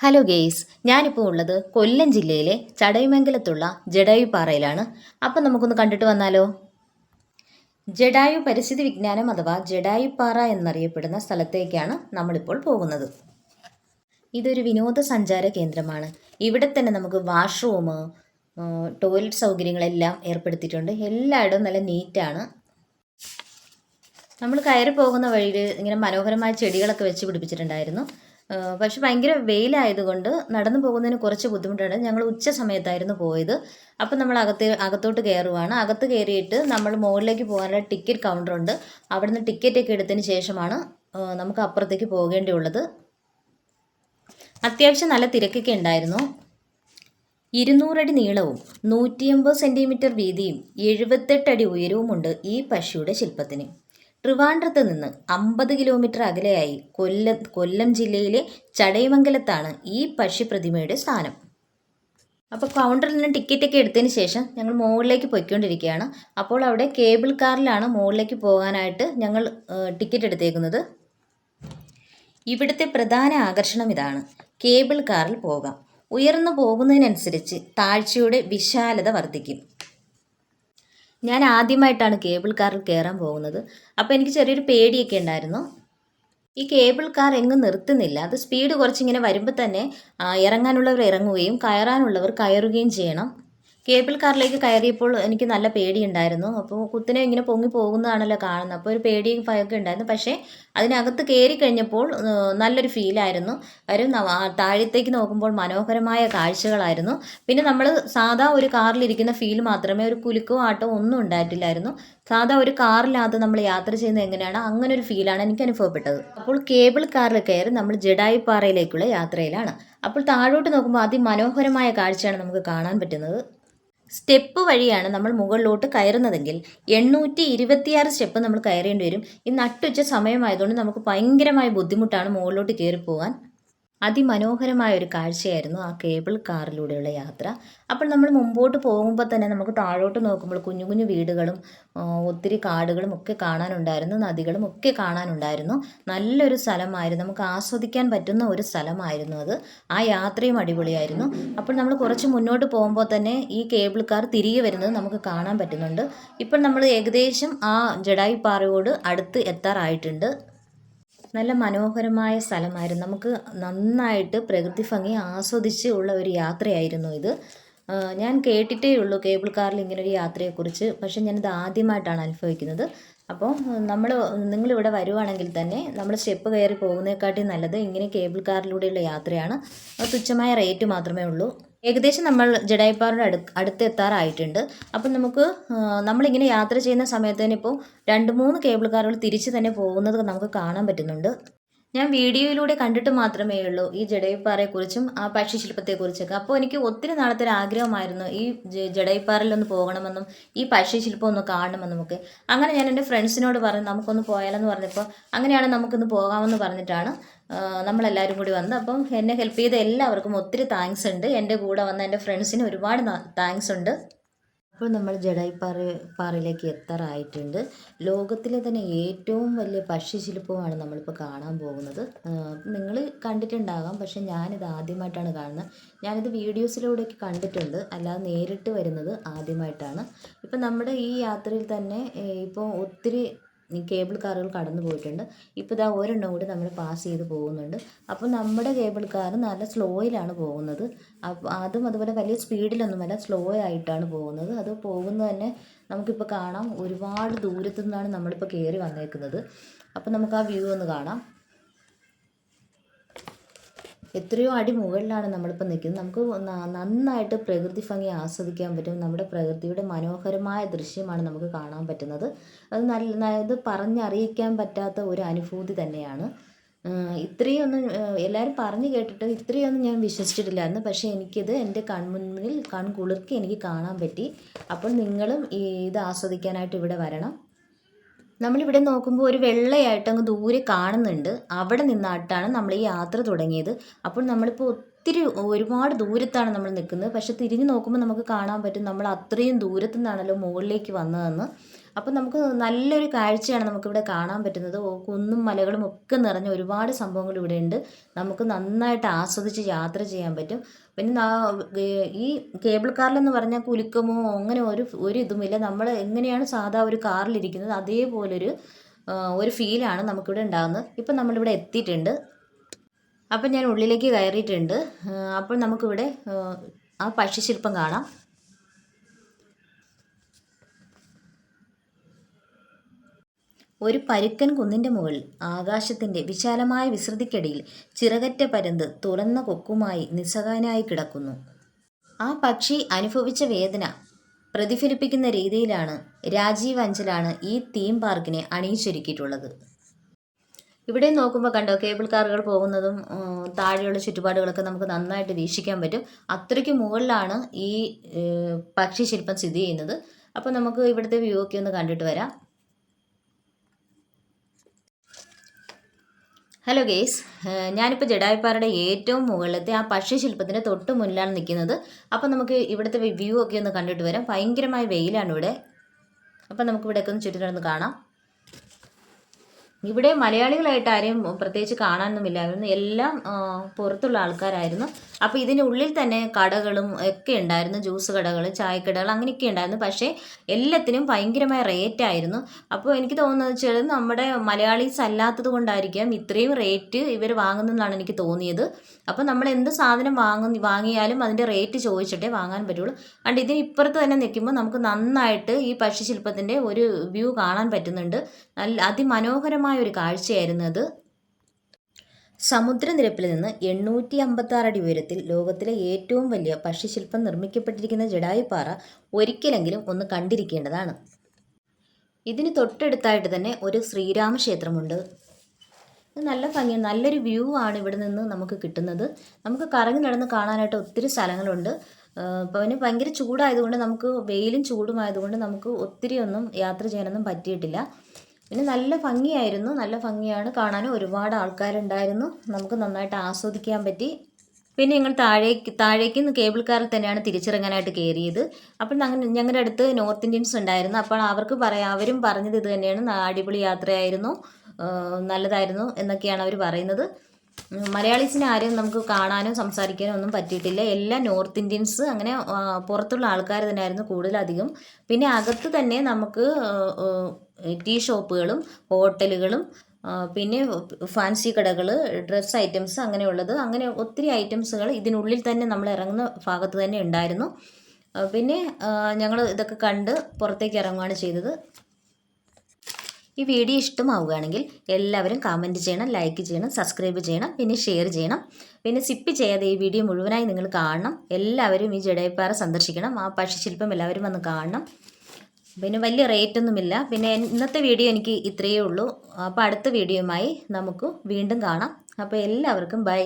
Hello guys, ഞാനിപ്പോൾ ഉള്ളത് കൊല്ലം ജില്ലയിലെ ചടയമംഗലത്തുള്ള ജഡായുപ്പാറയിലാണ്. അപ്പം നമുക്കൊന്ന് കണ്ടിട്ട് വന്നാലോ. ജഡായു പരിസ്ഥിതി വിജ്ഞാനം അഥവാ ജഡായുപ്പാറ എന്നറിയപ്പെടുന്ന സ്ഥലത്തേക്കാണ് നമ്മളിപ്പോൾ പോകുന്നത്. ഇതൊരു വിനോദസഞ്ചാര കേന്ദ്രമാണ്. ഇവിടെ തന്നെ നമുക്ക് വാഷ്റൂം, ടോയ്ലറ്റ് സൗകര്യങ്ങളെല്ലാം ഏർപ്പെടുത്തിയിട്ടുണ്ട്. എല്ലായിടവും നല്ല നീറ്റാണ്. നമ്മൾ കയറി പോകുന്ന വഴിയിൽ ഇങ്ങനെ മനോഹരമായ ചെടികളൊക്കെ വെച്ച് പിടിപ്പിച്ചിട്ടുണ്ടായിരുന്നു. പക്ഷെ ഭയങ്കര വെയിലായതുകൊണ്ട് നടന്നു പോകുന്നതിന് കുറച്ച് ബുദ്ധിമുട്ടുണ്ട്. ഞങ്ങൾ ഉച്ച സമയത്തായിരുന്നു പോയത്. അപ്പം നമ്മൾ അകത്തോട്ട് കയറുവാണ്. അകത്ത് കയറിയിട്ട് നമ്മൾ മുകളിലേക്ക് പോകാനുള്ള ടിക്കറ്റ് കൗണ്ടറുണ്ട്. അവിടുന്ന് ടിക്കറ്റൊക്കെ എടുത്തതിന് ശേഷമാണ് നമുക്ക് അപ്പുറത്തേക്ക് പോകേണ്ടിയുള്ളത്. അത്യാവശ്യം നല്ല തിരക്കൊക്കെ ഉണ്ടായിരുന്നു. 200 അടി നീളവും 180 സെൻറ്റിമീറ്റർ വീതിയും 78 അടി ഉയരവുമുണ്ട് ഈ പശുവിടെ ശില്പത്തിന്. ട്രിവാൻഡ്രത്ത് നിന്ന് 50 കിലോമീറ്റർ അകലെയായി കൊല്ലം ജില്ലയിലെ ചടയമംഗലത്താണ് ഈ പക്ഷി പ്രതിമയുടെ സ്ഥാനം. അപ്പോൾ കൗണ്ടറിൽ നിന്ന് ടിക്കറ്റൊക്കെ എടുത്തതിന് ശേഷം ഞങ്ങൾ മുകളിലേക്ക് പോയിക്കൊണ്ടിരിക്കുകയാണ്. അപ്പോൾ അവിടെ കേബിൾ കാറിലാണ് മുകളിലേക്ക് പോകാനായിട്ട് ഞങ്ങൾ ടിക്കറ്റ് എടുത്തേക്കുന്നത്. ഇവിടുത്തെ പ്രധാന ആകർഷണം ഇതാണ്. കേബിൾ കാറിൽ പോകാം. ഉയർന്നു പോകുന്നതിനനുസരിച്ച് താഴ്ചയുടെ വിശാലത വർദ്ധിക്കും. ഞാൻ ആദ്യമായിട്ടാണ് കേബിൾ കാറിൽ കയറാൻ പോകുന്നത്. അപ്പോൾ എനിക്ക് ചെറിയൊരു പേടിയൊക്കെ ഉണ്ടായിരുന്നു. ഈ കേബിൾ കാർ എങ്ങും നിർത്തുന്നില്ല. അത് സ്പീഡ് കുറച്ചിങ്ങനെ വരുമ്പോൾ തന്നെ ഇറങ്ങാനുള്ളവർ ഇറങ്ങുകയും കയറാനുള്ളവർ കയറുകയും ചെയ്യണം. കേബിൾ കാറിലേക്ക് കയറിയപ്പോൾ എനിക്ക് നല്ല പേടിയുണ്ടായിരുന്നു. അപ്പോൾ കുത്തിനെ ഇങ്ങനെ പൊങ്ങി പോകുന്നതാണല്ലോ കാണുന്നത്. അപ്പോൾ ഒരു പേടിയും ഭയമൊക്കെ ഉണ്ടായിരുന്നു. പക്ഷേ അതിനകത്ത് കയറി കഴിഞ്ഞപ്പോൾ നല്ലൊരു ഫീലായിരുന്നു. കാര്യം താഴത്തേക്ക് നോക്കുമ്പോൾ മനോഹരമായ കാഴ്ചകളായിരുന്നു. പിന്നെ നമ്മൾ സാധാ ഒരു കാറിലിരിക്കുന്ന ഫീൽ മാത്രമേ, ഒരു കുലുക്കോ ആട്ടോ ഒന്നും ഉണ്ടായിട്ടില്ലായിരുന്നു. സാധാ ഒരു കാറിനകത്ത് നമ്മൾ യാത്ര ചെയ്യുന്നത് എങ്ങനെയാണ് അങ്ങനെ ഒരു ഫീലാണ് എനിക്ക് അനുഭവപ്പെട്ടത്. അപ്പോൾ കേബിൾ കാറിൽ കയറി നമ്മൾ ജഡായുപ്പാറയിലേക്കുള്ള യാത്രയിലാണ്. അപ്പോൾ താഴോട്ട് നോക്കുമ്പോൾ അതിമനോഹരമായ കാഴ്ചയാണ് നമുക്ക് കാണാൻ പറ്റുന്നത്. സ്റ്റെപ്പ് വഴിയാണ് നമ്മൾ മുകളിലോട്ട് കയറുന്നതെങ്കിൽ 826 സ്റ്റെപ്പ് നമ്മൾ കയറേണ്ടി വരും. ഈ നട്ടുച്ച സമയമായതുകൊണ്ട് നമുക്ക് ഭയങ്കരമായ ബുദ്ധിമുട്ടാണ് മുകളിലോട്ട് കയറിപ്പോകാൻ. അതിമനോഹരമായ ഒരു കാഴ്ചയായിരുന്നു ആ കേബിൾ കാറിലൂടെയുള്ള യാത്ര. അപ്പോൾ നമ്മൾ മുമ്പോട്ട് പോകുമ്പോൾ തന്നെ നമുക്ക് താഴോട്ട് നോക്കുമ്പോൾ കുഞ്ഞു കുഞ്ഞു വീടുകളും ഒത്തിരി കാടുകളും ഒക്കെ കാണാനുണ്ടായിരുന്നു. നദികളും ഒക്കെ കാണാനുണ്ടായിരുന്നു. നല്ലൊരു സ്ഥലമായിരുന്നു. നമുക്ക് ആസ്വദിക്കാൻ പറ്റുന്ന ഒരു സ്ഥലമായിരുന്നു അത്. ആ യാത്രയും അടിപൊളിയായിരുന്നു. അപ്പോൾ നമ്മൾ കുറച്ച് മുന്നോട്ട് പോകുമ്പോൾ തന്നെ ഈ കേബിൾ കാർ തിരികെ വരുന്നത് നമുക്ക് കാണാൻ പറ്റുന്നുണ്ട്. ഇപ്പോൾ നമ്മൾ ഏകദേശം ആ ജഡായുപ്പാറയോട് അടുത്ത് എത്താറായിട്ടുണ്ട്. നല്ല മനോഹരമായ സ്ഥലമായിരുന്നു. നമുക്ക് നന്നായിട്ട് പ്രകൃതി ഭംഗി ആസ്വദിച്ച് ഉള്ള ഒരു യാത്രയായിരുന്നു ഇത്. ഞാൻ കേട്ടിട്ടേ ഉള്ളൂ കേബിൾ കാറിൽ ഇങ്ങനൊരു യാത്രയെക്കുറിച്ച്. പക്ഷേ ഞാനിത് ആദ്യമായിട്ടാണ് അനുഭവിക്കുന്നത്. അപ്പോൾ നിങ്ങളിവിടെ വരുവാണെങ്കിൽ തന്നെ നമ്മൾ സ്റ്റെപ്പ് കയറി പോകുന്നതിനെക്കാട്ടി നല്ലത് ഇങ്ങനെ കേബിൾ കാറിലൂടെയുള്ള യാത്രയാണ്. തുച്ഛമായ റേറ്റ് മാത്രമേ ഉള്ളൂ. ഏകദേശം നമ്മൾ ജഡായുപ്പാറയുടെ അടുത്തെത്താറായിട്ടുണ്ട്. അപ്പം നമ്മളിങ്ങനെ യാത്ര ചെയ്യുന്ന സമയത്ത് തന്നെ ഇപ്പോൾ 2-3 കേബിൾ കാറുകൾ തിരിച്ച് തന്നെ പോകുന്നത് നമുക്ക് കാണാൻ പറ്റുന്നുണ്ട്. ഞാൻ വീഡിയോയിലൂടെ കണ്ടിട്ട് മാത്രമേ ഉള്ളൂ ഈ ജഡായുപ്പാറയെക്കുറിച്ചും ആ പക്ഷിശില്പത്തെക്കുറിച്ചൊക്കെ. അപ്പോൾ എനിക്ക് ഒത്തിരി നാളത്തെ ഒരു ആഗ്രഹമായിരുന്നു ഈ ജഡായുപ്പാറയിലൊന്ന് പോകണമെന്നും ഈ പക്ഷിശില്പം ഒന്ന് കാണണമെന്നും ഒക്കെ. അങ്ങനെ ഞാൻ എൻ്റെ ഫ്രണ്ട്സിനോട് പറഞ്ഞു നമുക്കൊന്ന് പോയാലെന്ന് പറഞ്ഞപ്പോൾ അങ്ങനെയാണ് നമുക്കൊന്ന് പോകാമെന്ന് പറഞ്ഞിട്ടാണ് നമ്മളെല്ലാവരും കൂടി വന്നത്. അപ്പം എന്നെ ഹെൽപ്പ് ചെയ്ത എല്ലാവർക്കും ഒത്തിരി താങ്ക്സ് ഉണ്ട്. എൻ്റെ കൂടെ വന്ന എൻ്റെ ഫ്രണ്ട്സിന് ഒരുപാട് താങ്ക്സ് ഉണ്ട്. അപ്പോൾ നമ്മൾ പാറയിലേക്ക് എത്താറായിട്ടുണ്ട്. ലോകത്തിലെ തന്നെ ഏറ്റവും വലിയ പക്ഷിശില്പമാണ് നമ്മളിപ്പോൾ കാണാൻ പോകുന്നത്. നിങ്ങൾ കണ്ടിട്ടുണ്ടാകാം, പക്ഷേ ഞാനിത് ആദ്യമായിട്ടാണ് കാണുന്നത്. ഞാനിത് വീഡിയോസിലൂടെയൊക്കെ കണ്ടിട്ടുണ്ട്, അല്ലാതെ നേരിട്ട് വരുന്നത് ആദ്യമായിട്ടാണ്. ഇപ്പം നമ്മുടെ ഈ യാത്രയിൽ തന്നെ ഇപ്പോൾ ഒത്തിരി കേബിൾ കാറുകൾ കടന്നു പോയിട്ടുണ്ട്. ഇപ്പോൾ ഇതാ ഒരെണ്ണം കൂടി നമ്മൾ പാസ് ചെയ്ത് പോകുന്നുണ്ട്. അപ്പോൾ നമ്മുടെ കേബിൾ കാർ നല്ല സ്ലോയിലാണ് പോകുന്നത്. അതും അതുപോലെ വലിയ സ്പീഡിലൊന്നുമല്ല, സ്ലോ ആയിട്ടാണ് പോകുന്നത്. അത് പോകുന്നത് തന്നെ നമുക്കിപ്പോൾ കാണാം. ഒരുപാട് ദൂരത്തു നിന്നാണ് നമ്മളിപ്പോൾ കയറി വന്നേക്കുന്നത്. അപ്പോൾ നമുക്ക് ആ വ്യൂ ഒന്ന് കാണാം. എത്രയോ അടി മുകളിലാണ് നമ്മളിപ്പോൾ നിൽക്കുന്നത്. നമുക്ക് നന്നായിട്ട് പ്രകൃതി ഭംഗി ആസ്വദിക്കാൻ പറ്റും. നമ്മുടെ പ്രകൃതിയുടെ മനോഹരമായ ദൃശ്യമാണ് നമുക്ക് കാണാൻ പറ്റുന്നത്. ഇത് പറഞ്ഞറിയിക്കാൻ പറ്റാത്ത ഒരു അനുഭൂതി തന്നെയാണ്. ഇത്രയൊന്നും എല്ലാവരും പറഞ്ഞു കേട്ടിട്ട് ഇത്രയൊന്നും ഞാൻ വിശ്വസിച്ചിട്ടില്ലായിരുന്നു. പക്ഷേ എനിക്കിത് എൻ്റെ കൺമുന്നിൽ കൺകുളിർക്കി എനിക്ക് കാണാൻ പറ്റി. അപ്പോൾ നിങ്ങളും ഇത് ആസ്വദിക്കാനായിട്ട് ഇവിടെ വരണം. നമ്മളിവിടെ നോക്കുമ്പോൾ ഒരു വെള്ളയായിട്ട് അങ്ങ് ദൂരെ കാണുന്നുണ്ട്. അവിടെ നിന്നായിട്ടാണ് നമ്മൾ ഈ യാത്ര തുടങ്ങിയത്. അപ്പോൾ നമ്മളിപ്പോൾ ഒരുപാട് ദൂരത്താണ് നമ്മൾ നിൽക്കുന്നത്. പക്ഷെ തിരിഞ്ഞ് നോക്കുമ്പോൾ നമുക്ക് കാണാൻ പറ്റും നമ്മൾ അത്രയും ദൂരത്തു നിന്നാണല്ലോ മുകളിലേക്ക് വന്നതെന്ന്. അപ്പോൾ നമുക്ക് നല്ലൊരു കാഴ്ചയാണ് നമുക്കിവിടെ കാണാൻ പറ്റുന്നത്. കുന്നും മലകളും ഒക്കെ നിറഞ്ഞ ഒരുപാട് സംഭവങ്ങൾ ഇവിടെ ഉണ്ട്. നമുക്ക് നന്നായിട്ട് ആസ്വദിച്ച് യാത്ര ചെയ്യാൻ പറ്റും. പിന്നെ ഈ കേബിൾ കാറിലെന്ന് പറഞ്ഞാൽ കുലുക്കമോ അങ്ങനെ ഒരു ഇതുമില്ല. നമ്മൾ എങ്ങനെയാണ് സാധാ ഒരു കാറിലിരിക്കുന്നത് അതേപോലൊരു ഫീലാണ് നമുക്കിവിടെ ഉണ്ടാകുന്നത്. ഇപ്പം നമ്മളിവിടെ എത്തിയിട്ടുണ്ട്. അപ്പം ഞാൻ ഉള്ളിലേക്ക് കയറിയിട്ടുണ്ട്. അപ്പോൾ നമുക്കിവിടെ ആ പക്ഷിശില്പം കാണാം. ഒരു പരുക്കൻ കുന്നിൻ്റെ മുകളിൽ ആകാശത്തിൻ്റെ വിശാലമായ വിസ്തൃതിക്കിടയിൽ ചിറകറ്റ പരുന്ത് തുറന്ന കൊക്കുമായി നിസ്സഹായനായി കിടക്കുന്നു. ആ പക്ഷി അനുഭവിച്ച വേദന പ്രതിഫലിപ്പിക്കുന്ന രീതിയിലാണ് രാജീവ് അഞ്ചലാണ് ഈ തീം പാർക്കിനെ അണിയിച്ചൊരുക്കിയിട്ടുള്ളത്. ഇവിടെ നോക്കുമ്പോൾ കണ്ടോ, കേബിൾ കാറുകൾ പോകുന്നതും താഴെയുള്ള ചുറ്റുപാടുകളൊക്കെ നമുക്ക് നന്നായിട്ട് വീക്ഷിക്കാൻ പറ്റും. അത്രയ്ക്ക് മുകളിലാണ് ഈ പക്ഷി ശില്പം സ്ഥിതി ചെയ്യുന്നത്. അപ്പോൾ നമുക്ക് ഇവിടുത്തെ വ്യൂ ഒക്കെ ഒന്ന് കണ്ടിട്ട് വരാം. ഹലോ ഗേസ്, ഞാനിപ്പോൾ ജഡായുപ്പാറയുടെ ഏറ്റവും മുകളിലത്തെ ആ പക്ഷി ശില്പത്തിൻ്റെ തൊട്ട് മുന്നിലാണ് നിൽക്കുന്നത്. അപ്പോൾ നമുക്ക് ഇവിടുത്തെ വ്യൂ ഒക്കെ ഒന്ന് കണ്ടിട്ട് വരാം. ഭയങ്കരമായ വെയിലാണ് ഇവിടെ. അപ്പോൾ നമുക്ക് ഇവിടെയൊക്കെ ഒന്ന് ചുറ്റി നടന്ന് കാണാം. ഇവിടെ മലയാളികളായിട്ട് ആരെയും പ്രത്യേകിച്ച് കാണാനൊന്നുമില്ലായിരുന്നു. എല്ലാം പുറത്തുള്ള ആൾക്കാരായിരുന്നു. അപ്പോൾ ഇതിൻ്റെ ഉള്ളിൽ തന്നെ കടകളും ഒക്കെ ഉണ്ടായിരുന്നു. ജ്യൂസ് കടകൾ, ചായക്കടകൾ അങ്ങനെയൊക്കെ ഉണ്ടായിരുന്നു. പക്ഷേ എല്ലാത്തിനും ഭയങ്കരമായ റേറ്റ് ആയിരുന്നു. അപ്പോൾ എനിക്ക് തോന്നുന്നത് വെച്ചാൽ നമ്മുടെ മലയാളീസ് അല്ലാത്തത് കൊണ്ടായിരിക്കാം ഇത്രയും റേറ്റ് ഇവർ വാങ്ങുന്നതെന്നാണ് എനിക്ക് തോന്നിയത്. അപ്പോൾ നമ്മൾ എന്ത് സാധനം വാങ്ങിയാലും അതിൻ്റെ റേറ്റ് ചോദിച്ചിട്ടേ വാങ്ങാൻ പറ്റുള്ളൂ. അതുകൊണ്ട് ഇതിന് ഇപ്പുറത്ത് തന്നെ നിൽക്കുമ്പോൾ നമുക്ക് നന്നായിട്ട് ഈ പക്ഷിശില്പത്തിൻ്റെ ഒരു വ്യൂ കാണാൻ പറ്റുന്നുണ്ട്. നല്ല അതിമനോഹരമായ ഒരു കാഴ്ചയായിരുന്നു അത്. സമുദ്രനിരപ്പിൽ നിന്ന് 856 അടി ഉയരത്തിൽ ലോകത്തിലെ ഏറ്റവും വലിയ പക്ഷിശില്പം നിർമ്മിക്കപ്പെട്ടിരിക്കുന്ന ജഡായുപ്പാറ ഒരിക്കലെങ്കിലും ഒന്ന് കണ്ടിരിക്കേണ്ടതാണ്. ഇതിന് തൊട്ടടുത്തായിട്ട് തന്നെ ഒരു ശ്രീരാമക്ഷേത്രമുണ്ട്. നല്ല ഭംഗിയാണ്, നല്ലൊരു വ്യൂ ആണ് ഇവിടെ നിന്ന് നമുക്ക് കിട്ടുന്നത്. നമുക്ക് കറങ്ങി നടന്ന് കാണാനായിട്ട് ഒത്തിരി സ്ഥലങ്ങളുണ്ട്. പിന്നെ ഭയങ്കര ചൂടായതുകൊണ്ട് നമുക്ക് വെയിലും ചൂടുമായതുകൊണ്ട് നമുക്ക് ഒത്തിരി ഒന്നും യാത്ര ചെയ്യാനൊന്നും പറ്റിയിട്ടില്ല. പിന്നെ നല്ല ഭംഗിയായിരുന്നു, നല്ല ഭംഗിയാണ് കാണാനും. ഒരുപാട് ആൾക്കാരുണ്ടായിരുന്നു, നമുക്ക് നന്നായിട്ട് ആസ്വദിക്കാൻ പറ്റി. പിന്നെ ഞങ്ങൾ താഴേക്ക് കേബിൾ കാറിൽ തന്നെയാണ് തിരിച്ചിറങ്ങാനായിട്ട് കയറിയത്. അപ്പോൾ ഞങ്ങളുടെ അടുത്ത് നോർത്ത് ഇന്ത്യൻസ് ഉണ്ടായിരുന്നു. അപ്പോൾ അവരും പറഞ്ഞത് ഇത് തന്നെയാണ്, അടിപൊളി യാത്രയായിരുന്നു, നല്ലതായിരുന്നു എന്നൊക്കെയാണ് അവർ പറയുന്നത്. മലയാളീസിനെ ആരും നമുക്ക് കാണാനോ സംസാരിക്കാനോ ഒന്നും പറ്റിയിട്ടില്ല. എല്ലാം നോർത്ത് ഇന്ത്യൻസ്, അങ്ങനെ പുറത്തുള്ള ആൾക്കാർ തന്നെയായിരുന്നു കൂടുതലധികം. പിന്നെ അകത്ത് തന്നെ നമുക്ക് ടീ ഷോപ്പുകളും ഹോട്ടലുകളും പിന്നെ ഫാൻസി കടകൾ, ഡ്രസ്സ് ഐറ്റംസ് അങ്ങനെ ഒത്തിരി ഐറ്റംസുകൾ ഇതിനുള്ളിൽ തന്നെ നമ്മൾ ഇറങ്ങുന്ന ഭാഗത്ത് തന്നെ ഉണ്ടായിരുന്നു. പിന്നെ ഞങ്ങൾ ഇതൊക്കെ കണ്ട് പുറത്തേക്ക് ഇറങ്ങുകയാണ് ചെയ്തത്. ഈ വീഡിയോ ഇഷ്ടമാവുകയാണെങ്കിൽ എല്ലാവരും കമൻറ്റ് ചെയ്യണം, ലൈക്ക് ചെയ്യണം, സബ്സ്ക്രൈബ് ചെയ്യണം, പിന്നെ ഷെയർ ചെയ്യണം. പിന്നെ സ്കിപ്പ് ചെയ്യാതെ ഈ വീഡിയോ മുഴുവനായി നിങ്ങൾ കാണണം. എല്ലാവരും ഈ ജഡായുപ്പാറ സന്ദർശിക്കണം. ആ പക്ഷിശില്പം എല്ലാവരും വന്ന് കാണണം. പിന്നെ വലിയ റേറ്റൊന്നുമില്ല. പിന്നെ ഇന്നത്തെ വീഡിയോ എനിക്ക് ഇത്രയേ ഉള്ളൂ. അപ്പോൾ അടുത്ത വീഡിയോയുമായി നമുക്ക് വീണ്ടും കാണാം. അപ്പോൾ എല്ലാവർക്കും ബൈ.